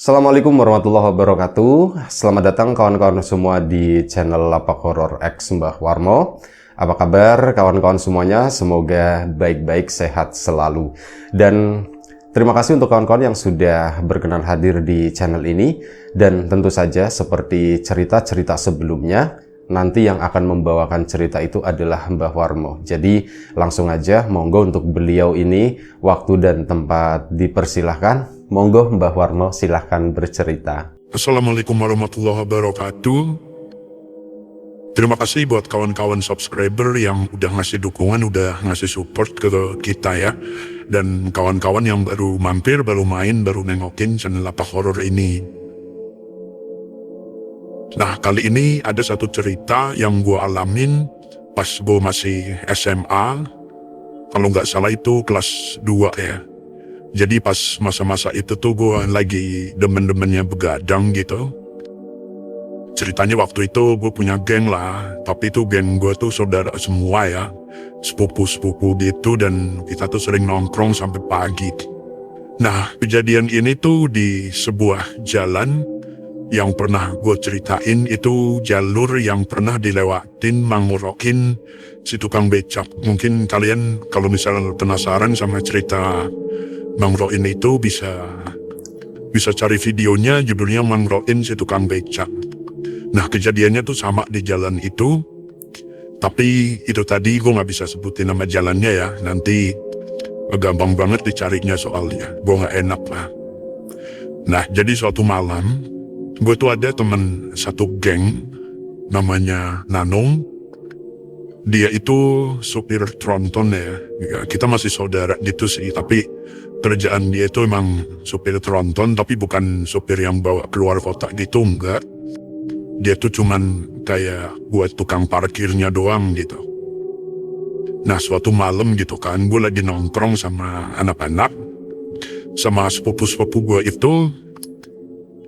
Assalamualaikum warahmatullahi wabarakatuh. Selamat datang kawan-kawan semua di channel Lapak Horor X Mbah Warmo. Apa kabar kawan-kawan semuanya? Semoga baik-baik, sehat selalu. Dan terima kasih untuk kawan-kawan yang sudah berkenan hadir di channel ini. Dan tentu saja seperti cerita-cerita sebelumnya, nanti yang akan membawakan cerita itu adalah Mbah Warmo. Jadi langsung aja, monggo untuk beliau ini waktu dan tempat dipersilahkan. Monggo Mbah Warmo silahkan bercerita. Assalamualaikum warahmatullahi wabarakatuh. Terima kasih buat kawan-kawan subscriber yang udah ngasih dukungan, udah ngasih support ke kita ya. Dan kawan-kawan yang baru mampir, baru main, baru nengokin channel Lapak Horor ini. Nah, kali ini ada satu cerita yang gue alamin pas gue masih SMA. Kalau nggak salah itu kelas 2 ya. Jadi pas masa-masa itu tuh gue lagi demen-demennya begadang gitu. Ceritanya waktu itu gue punya geng lah, tapi itu geng gue tuh saudara semua ya. Sepupu-sepupu gitu, dan kita tuh sering nongkrong sampai pagi. Nah, kejadian ini tuh di sebuah jalan yang pernah gue ceritain, itu jalur yang pernah dilewatin mangurokin si tukang becak. Mungkin kalian kalau misalnya penasaran sama cerita Mang Roin itu bisa cari videonya, judulnya Mang Roin si tukang becak. Nah, kejadiannya tuh sama di jalan itu, tapi itu tadi gue nggak bisa sebutin nama jalannya ya, nanti gampang banget dicarinya soalnya, gue nggak enak lah. Nah, jadi suatu malam, gue tuh ada temen satu geng, namanya Nanung. Dia itu supir tronton ya, kita masih saudara gitu sih, tapi kerjaan dia itu emang supir tronton, tapi bukan supir yang bawa keluar kota gitu, enggak. Dia tuh cuman kayak buat tukang parkirnya doang gitu. Nah, suatu malam gitu kan, gue lagi nongkrong sama anak-anak, sama sepupu-sepupu gue itu,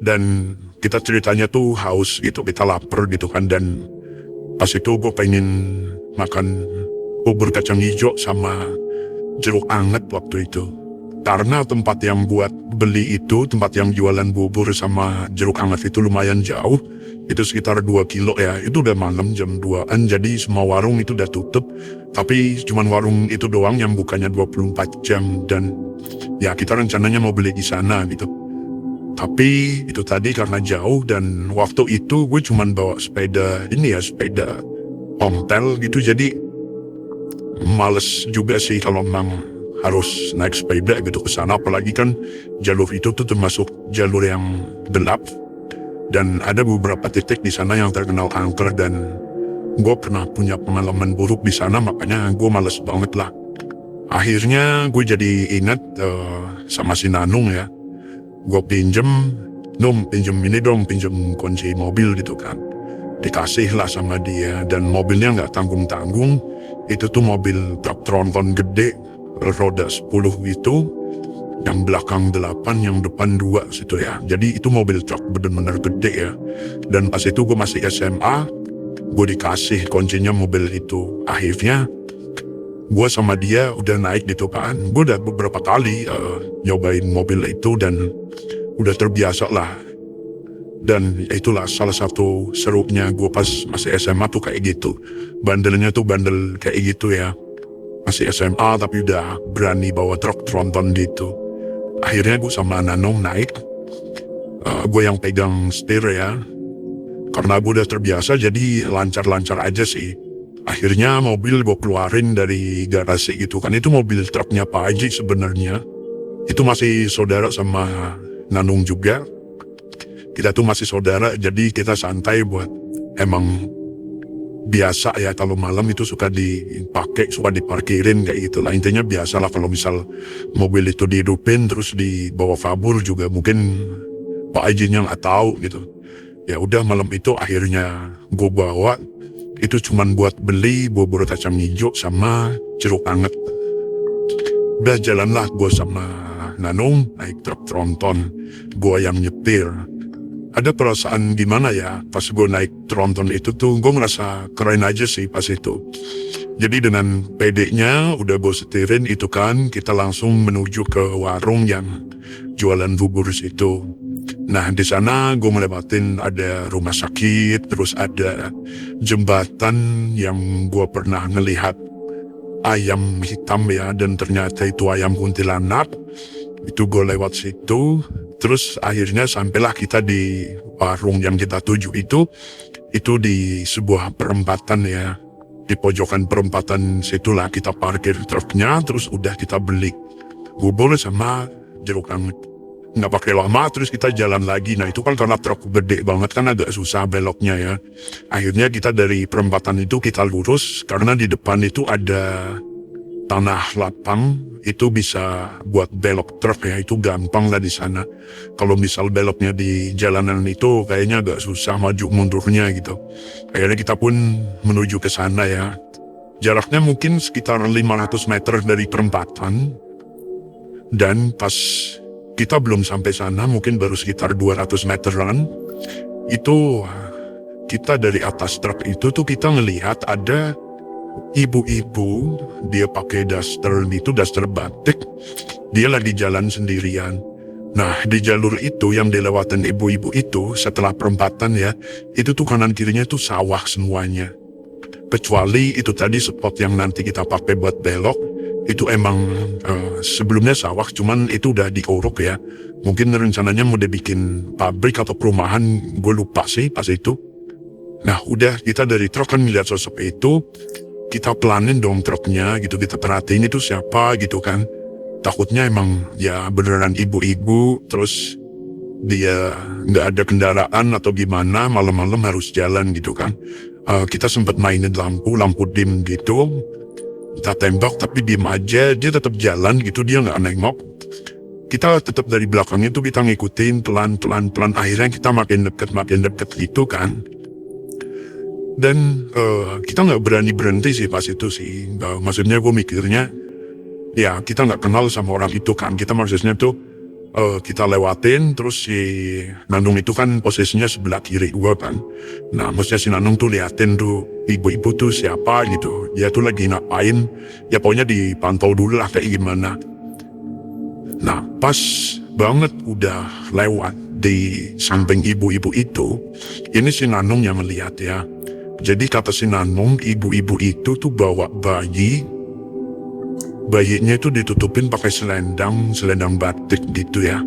dan kita ceritanya tuh haus gitu, kita lapar gitu kan, dan pas itu gue pengen makan bubur kacang hijau sama jeruk anget waktu itu. Karena tempat yang buat beli itu, tempat yang jualan bubur sama jeruk hangat itu lumayan jauh. Itu sekitar 2 kilo ya, itu udah malam jam 2-an, jadi semua warung itu udah tutup. Tapi cuman warung itu doang yang bukanya 24 jam, dan ya kita rencananya mau beli di sana gitu. Tapi itu tadi karena jauh, dan waktu itu gue cuman bawa sepeda, sepeda ontel gitu, jadi males juga sih kalau memang harus naik sepeda gitu ke sana, apalagi kan jalur itu tuh termasuk jalur yang gelap, dan ada beberapa titik di sana yang terkenal angker, dan gue pernah punya pengalaman buruk di sana, makanya gue males banget lah. Akhirnya gue jadi ingat sama si Nanung ya, gue pinjem ini dong, pinjem kunci mobil gitu kan. Dikasih lah sama dia, dan mobilnya nggak tanggung-tanggung, itu tuh mobil truk tronton gede, roda 10 gitu, yang belakang 8, yang depan 2 situ ya. Jadi itu mobil truk bener-bener gede ya. Dan pas itu gue masih SMA, gue dikasih kuncinya mobil itu. Akhirnya gue sama dia udah naik gitu kan. Gue udah beberapa kali nyobain mobil itu, dan udah terbiasa lah. Dan itulah salah satu serunya gue pas masih SMA tuh kayak gitu. Bandelnya tuh bandel kayak gitu ya. Masih SMA tapi udah berani bawa truk tronton gitu. Akhirnya gue sama Nanong naik. Gue yang pegang setir ya. Karena gue udah terbiasa, jadi lancar-lancar aja sih. Akhirnya mobil gue keluarin dari garasi gitu kan. Itu mobil truknya Pak Haji sebenarnya. Itu masih saudara sama Nanong juga. Kita tuh masih saudara, jadi kita santai buat emang biasa ya, kalau malam itu suka dipakai, suka diparkirin kayak gitu lah. Intinya biasa lah, kalau misal mobil itu dihidupin terus dibawa kabur juga mungkin Pak Hajinya nggak tahu gitu. Ya udah, malam itu akhirnya gue bawa, itu cuman buat beli bubur kacang hijau sama jeruk anget. Udah jalanlah gue sama Nanung naik truk tronton, gue yang nyetir. Ada perasaan gimana ya, pas gue naik tronton itu tuh gue ngerasa keren aja sih pas itu. Jadi dengan pedenya udah gue setirin itu kan, kita langsung menuju ke warung yang jualan bubur situ. Nah di sana gue melewatin ada rumah sakit, terus ada jembatan yang gue pernah ngelihat ayam hitam ya, dan ternyata itu ayam kuntilanak. Itu gue lewat situ, terus akhirnya sampailah kita di warung yang kita tuju itu di sebuah perempatan ya. Di pojokan perempatan situlah kita parkir truknya, terus udah kita beli bubur sama jeruk anget. Nggak pakai lama, terus kita jalan lagi. Nah itu kan karena truk gede banget kan agak susah beloknya ya. Akhirnya kita dari perempatan itu kita lurus, karena di depan itu ada tanah lapang, itu bisa buat belok truk ya, itu gampang lah di sana. Kalau misal beloknya di jalanan itu kayaknya agak susah maju mundurnya gitu. Akhirnya kita pun menuju ke sana ya. Jaraknya mungkin sekitar 500 meter dari perempatan. Dan pas kita belum sampai sana, mungkin baru sekitar 200 meteran, itu kita dari atas truk itu tuh kita ngelihat ada ibu-ibu, dia pakai daster batik, dia lagi jalan sendirian. Nah di jalur itu yang dilewatin ibu-ibu itu setelah perempatan ya, itu tuh kanan kirinya tuh sawah semuanya. Kecuali itu tadi spot yang nanti kita pakai buat belok, itu emang sebelumnya sawah, cuman itu udah diuruk ya. Mungkin rencananya mau dibikin pabrik atau perumahan, gue lupa sih pas itu. Nah udah kita dari truk kan ngeliat sosok itu, kita pelanin dong truknya gitu, kita perhatiin itu siapa gitu kan. Takutnya emang ya beneran ibu-ibu, terus dia nggak ada kendaraan atau gimana, malam-malam harus jalan gitu kan. Kita sempat mainin lampu dim gitu, kita tembak tapi diem aja, dia tetap jalan gitu, dia nggak nengok. Kita tetap dari belakangnya tuh kita ngikutin pelan, akhirnya kita makin deket gitu kan. Dan kita nggak berani berhenti sih pas itu sih. Maksudnya gue mikirnya, ya kita nggak kenal sama orang itu kan. Kita maksudnya tuh kita lewatin, terus si Nanung itu kan posisinya sebelah kiri gue kan. Nah maksudnya si Nanung tuh liatin tuh ibu-ibu tuh siapa gitu. Dia tuh lagi ngapain, ya pokoknya dipantau dulu lah kayak gimana. Nah pas banget udah lewat di samping ibu-ibu itu, ini si Nanung yang melihat ya. Jadi kata si Nanung, ibu-ibu itu tuh bawa bayinya itu ditutupin pakai selendang batik gitu ya.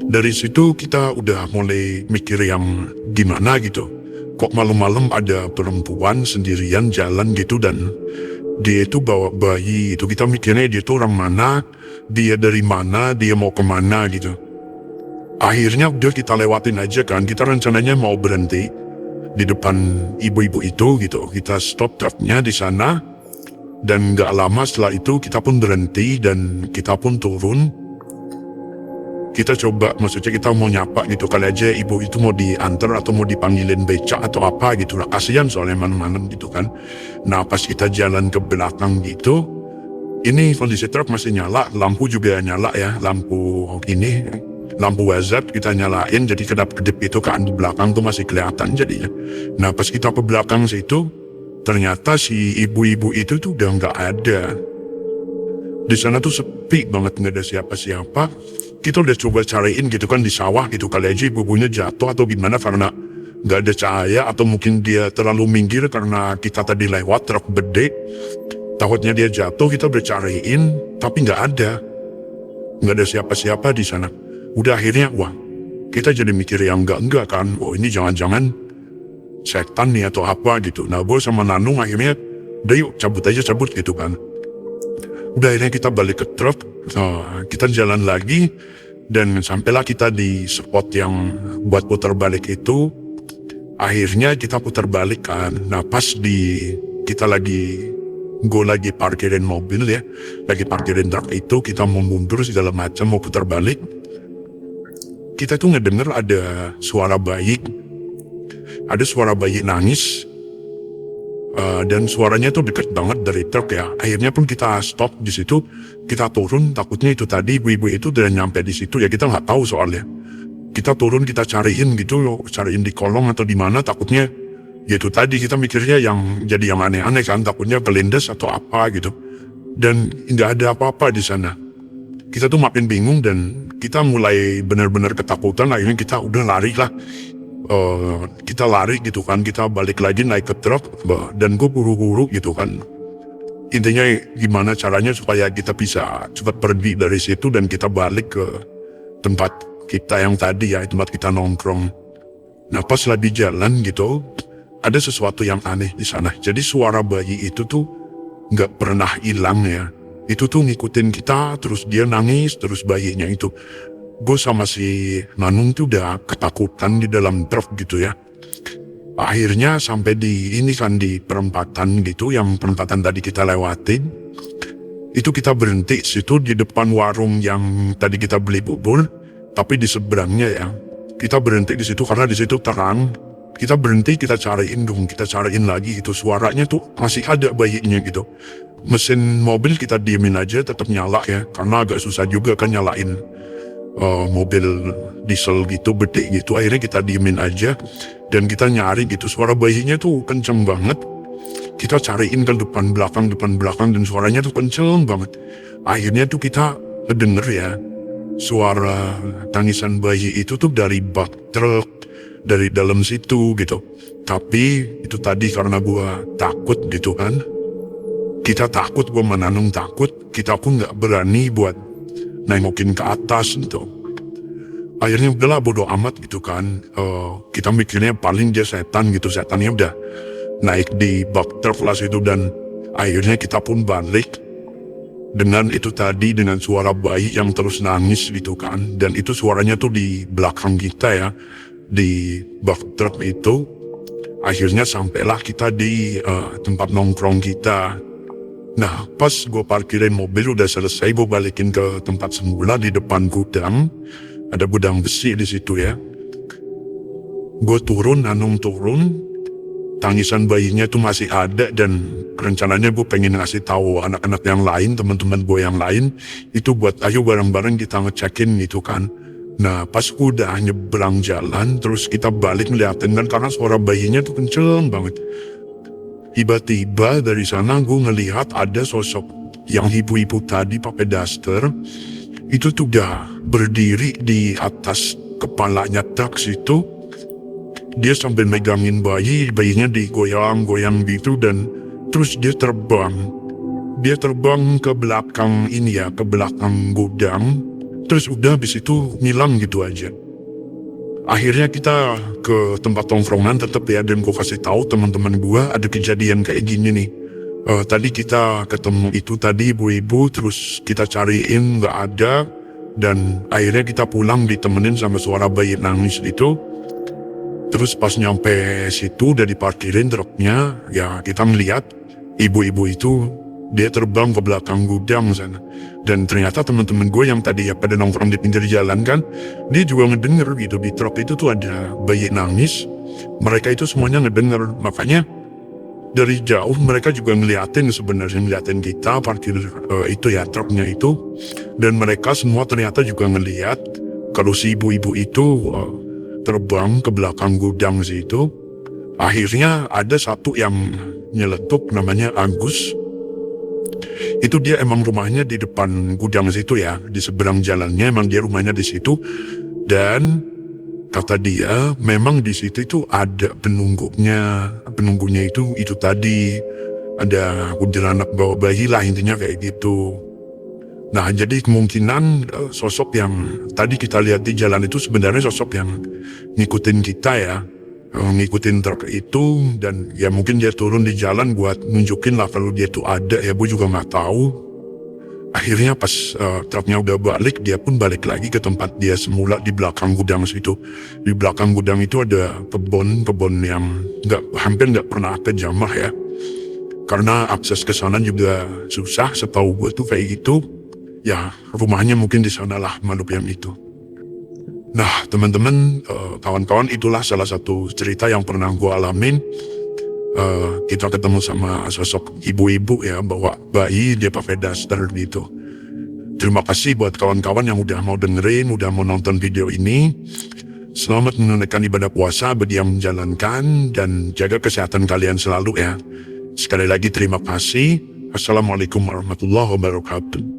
Dari situ kita udah mulai mikir yang gimana gitu. Kok malam-malam ada perempuan sendirian jalan gitu, dan dia itu bawa bayi itu. Kita mikirnya dia tuh orang mana, dia dari mana, dia mau kemana gitu. Akhirnya udah kita lewatin aja kan, kita rencananya mau berhenti di depan ibu-ibu itu gitu. Kita stop truknya di sana, dan gak lama setelah itu kita pun berhenti dan kita pun turun. Kita coba, maksudnya kita mau nyapa gitu, kali aja ibu itu mau diantar atau mau dipanggilin becak atau apa gitu lah, kasihan soalnya malam-malam gitu kan. Nah pas kita jalan ke belakang gitu, ini kondisi truk masih nyala, lampu juga nyala ya, lampu wazat kita nyalain, jadi kedap-kedip itu kan di belakang tuh masih kelihatan jadinya. Nah pas kita ke belakang situ, ternyata si ibu-ibu itu tuh udah nggak ada. Di sana tuh sepi banget, nggak ada siapa-siapa. Kita udah coba cariin gitu kan di sawah gitu, kali aja ibu-ibunya jatuh atau gimana karena nggak ada cahaya, atau mungkin dia terlalu minggir karena kita tadi lewat truk gede. Takutnya dia jatuh, kita bercariin tapi nggak ada siapa-siapa di sana. Udah akhirnya, wah kita jadi mikir yang enggak kan, oh ini jangan-jangan setan nih atau apa gitu. Nah gue sama Nanung akhirnya, udah yuk cabut gitu kan. Udah akhirnya kita balik ke truk, kita jalan lagi, dan sampailah kita di spot yang buat putar balik itu. Akhirnya kita putar balik kan. Nah pas gue lagi parkirin mobil ya, lagi parkirin truk itu, kita mau mundur segala macam, mau putar balik. Kita tuh ngedenger ada suara bayi nangis, dan suaranya tuh deket banget dari truk ya. Akhirnya pun kita stop di situ, kita turun, takutnya itu tadi ibu-ibu itu udah nyampe di situ ya, kita nggak tahu soalnya. Kita turun, kita cariin di kolong atau di mana, takutnya ya itu tadi kita mikirnya yang aneh-aneh kan, takutnya kelindes atau apa gitu. Dan nggak ada apa-apa di sana. kita tuh makin bingung dan kita mulai benar-benar ketakutan. Akhirnya kita udah lari lah. Kita lari gitu kan, kita balik lagi naik ke truk dan gue buru-buru gitu kan. Intinya gimana caranya supaya kita bisa cepat pergi dari situ dan kita balik ke tempat kita yang tadi ya, tempat kita nongkrong. Nah pas lagi jalan gitu, ada sesuatu yang aneh di sana. Jadi suara bayi itu tuh nggak pernah hilang ya. Itu tuh ngikutin kita, terus dia nangis, terus bayinya itu. Gue sama si Nanung tuh udah ketakutan di dalam truk gitu ya. Akhirnya sampai di ini kan di perempatan gitu, yang perempatan tadi kita lewatin. Itu kita berhenti situ di depan warung yang tadi kita beli bubur, tapi di seberangnya ya. Kita berhenti di situ karena di situ terang. Kita berhenti, kita cariin dong, kita cariin lagi itu suaranya tuh masih ada bayinya gitu. Mesin mobil kita diemin aja, tetap nyala ya, karena agak susah juga kan nyalain mobil diesel gitu, gede gitu. Akhirnya kita diemin aja dan kita nyari gitu. Suara bayinya tuh kenceng banget. Kita cariin ke depan belakang dan suaranya tuh kenceng banget. Akhirnya tuh kita denger ya, suara tangisan bayi itu tuh dari bak truk, dari dalam situ gitu. Tapi itu tadi karena gua takut gitu kan. Kita takut, gua menanung takut. Kita pun gak berani buat nengokin ke atas gitu. Akhirnya udahlah bodo amat gitu kan. Kita mikirnya paling dia setan gitu. Setannya udah naik di bak truk lah situ. Dan akhirnya kita pun balik dengan itu tadi, dengan suara bayi yang terus nangis gitu kan. Dan itu suaranya tuh di belakang kita ya, di bak truk itu. Akhirnya sampailah kita di tempat nongkrong kita. Nah pas gue parkirin mobil udah selesai, gue balikin ke tempat semula di depan gudang. Ada gudang besi di situ ya. Gue turun, Nanung turun. Tangisan bayinya tuh masih ada dan rencananya gue pengen ngasih tahu anak-anak yang lain, teman-teman gue yang lain. Itu buat ayo bareng-bareng kita ngecekin gitu kan. Nah pas udah nyebrang jalan terus kita balik ngeliatin kan, karena suara bayinya tuh kenceng banget. Tiba-tiba dari sana gue ngelihat ada sosok yang ibu-ibu tadi pakai daster. Itu tuh udah berdiri di atas kepalanya truk situ. Dia sambil megangin bayinya digoyang-goyang gitu dan terus dia terbang. Dia terbang ke belakang ini ya, ke belakang gudang. Terus udah habis itu ngilang gitu aja. Akhirnya kita ke tempat tongkrongan tetap ya, dan gue kasih tahu teman-teman gue ada kejadian kayak gini nih. Tadi kita ketemu itu tadi ibu-ibu, terus kita cariin nggak ada, dan akhirnya kita pulang ditemenin sama suara bayi nangis itu. Terus pas nyampe situ udah diparkirin truknya, ya kita melihat ibu-ibu itu dia terbang ke belakang gudang sana. Dan ternyata teman-teman gue yang tadi ya pada nongkrong di pinggir jalan kan, dia juga ngedenger gitu di truk itu tuh ada bayi nangis. Mereka itu semuanya ngedenger, makanya dari jauh mereka juga ngeliatin sebenarnya, ngeliatin kita parkir itu ya truknya itu. Dan mereka semua ternyata juga ngeliat kalau si ibu-ibu itu terbang ke belakang gudang situ. Akhirnya ada satu yang nyeletuk namanya Agus. Itu dia emang rumahnya di depan gudang situ ya, di seberang jalannya emang dia rumahnya di situ. Dan kata dia memang di situ itu ada penunggunya itu tadi ada kuntilanak bawa bayi lah, intinya kayak gitu. Nah jadi kemungkinan sosok yang tadi kita lihat di jalan itu sebenarnya sosok yang ngikutin kita ya, ngikutin truk itu. Dan ya mungkin dia turun di jalan buat nunjukin lah kalau dia tuh ada ya, gue juga nggak tahu. Akhirnya pas truknya udah balik, dia pun balik lagi ke tempat dia semula di belakang gudang situ. Di belakang gudang itu ada kebun yang hampir nggak pernah kejamah ya, karena akses ke sana juga susah setahu gue tuh kayak gitu. Ya rumahnya mungkin di sana lah makhluk yang itu. Nah teman-teman, kawan-kawan, itulah salah satu cerita yang pernah gue alamin. Kita ketemu sama sosok ibu-ibu ya, bawa bayi, dia pakai daster gitu. Terima kasih buat kawan-kawan yang udah mau dengerin, udah mau nonton video ini. Selamat menunaikan ibadah puasa bagi yang menjalankan, dan jaga kesehatan kalian selalu ya. Sekali lagi terima kasih. Assalamualaikum warahmatullahi wabarakatuh.